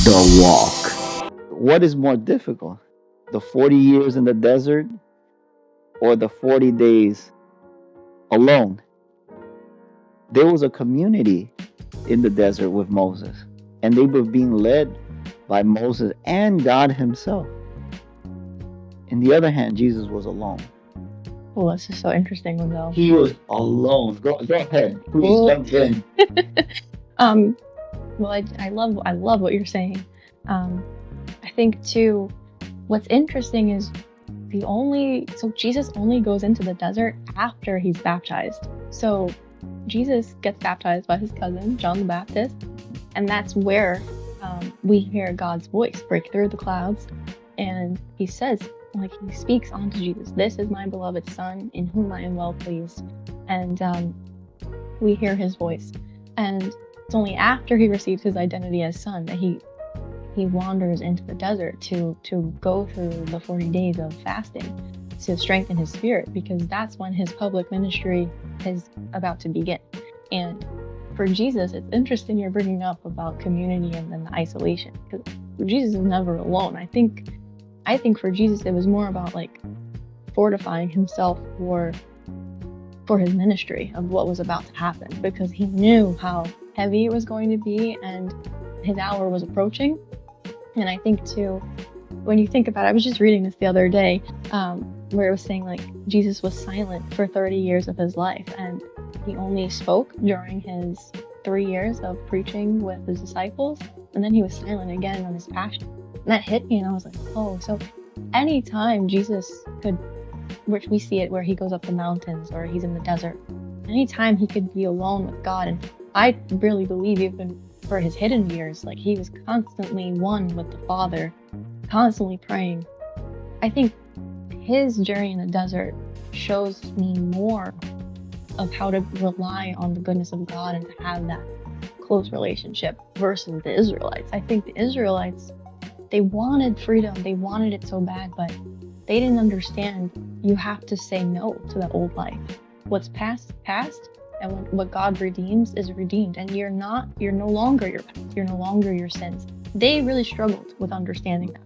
The walk. What is more difficult? The 40 years in the desert or the 40 days alone? There was a community in the desert with Moses, and they were being led by Moses and God himself. On the other hand, Jesus was alone. Well, this is so interesting, Wendell. He was alone. Go ahead. Please jump in. Well, I love what you're saying. I think too, what's interesting is Jesus only goes into the desert after he's baptized. So Jesus gets baptized by his cousin, John the Baptist, and that's where we hear God's voice break through the clouds, and he says, like, he speaks onto Jesus, "This is my beloved son in whom I am well pleased." And we hear his voice. And it's only after he receives his identity as son that he wanders into the desert to go through the 40 days of fasting to strengthen his spirit, because that's when his public ministry is about to begin. And for Jesus, it's interesting you're bringing up about community and then the isolation, because Jesus is never alone. I think for Jesus, it was more about like fortifying himself for his ministry of what was about to happen, because he knew how heavy it was going to be and his hour was approaching. And I think too, when you think about it, I was just reading this the other day, where it was saying like Jesus was silent for 30 years of his life, and he only spoke during his 3 years of preaching with his disciples, and then he was silent again on his passion. And that hit me, and I was like, oh, so anytime Jesus could, which we see it where he goes up the mountains or he's in the desert, anytime he could be alone with God. And I really believe even for his hidden years, like he was constantly one with the Father, constantly praying. I think his journey in the desert shows me more of how to rely on the goodness of God and to have that close relationship versus the Israelites. I think the Israelites, they wanted freedom, they wanted it so bad, but they didn't understand you have to say no to the old life. What's past, and what God redeems is redeemed, and you're no longer your past, you're no longer your sins. They really struggled with understanding that.